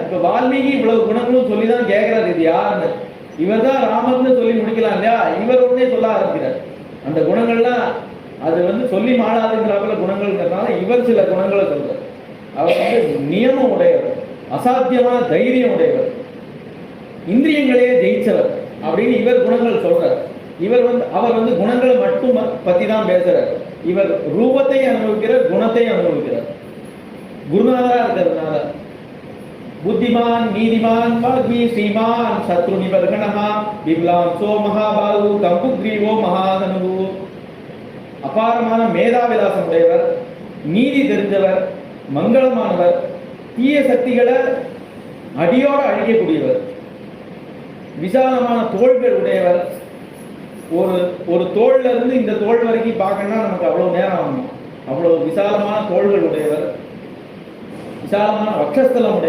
இப்ப வால்மீகி இவ்வளவு குணங்களும் சொல்லிதான் கேட்கிறார் இது யாருன்னு. இவர் தான் ராமர்னு சொல்லி முடிக்கலாம் இல்லையா, இவர் உடனே சொல்ல ஆரம்பிக்கிறார். அந்த குணங்கள்லாம் அது சொல்லி மாறாதுங்கிறப்பல குணங்கள்ங்கிறதுனால இவர் சில குணங்களை சொல்றார். அவர் நியமம் உடையவர், அசாத்தியமான தைரியம் உடையவர், இந்திரியங்களே ஜெயிச்சவர் அப்படின்னு இவர் குணங்கள் சொல்றார். அவர் குணங்களை மட்டும் பத்தி தான் பேசுறார். இவர் ரூபத்தை அனுபவிக்கிறார், குணத்தை அனுபவிக்கிறார். குருநாதரா இருக்கிறதுனால புத்திமான் நீதிமான் வாக்மி ஸ்ரீமான் சத்ரு நிபர்கணஹா விப்லாம்சோ மகாபாகு கம்புக்ரீவோ மகாதனு. அபாரமான மேதாவிலாசம் உடையவர், நீதி தெரிஞ்சவர், மங்களமானவர், தீய சக்திகளை அடியோடு அழிக்கக்கூடியவர், விசாலமான தோள்கள் உடையவர். ஒரு தோல்ல இருந்து இந்த தோல் வரைக்கும் பார்க்கணும்னா நமக்கு அவ்வளவு நேரம் ஆகும். அவ்வளவு விசாலமான தோள்கள் உடையவர், விசாலமான வக்ஷஸ்தலம் உடையவர்.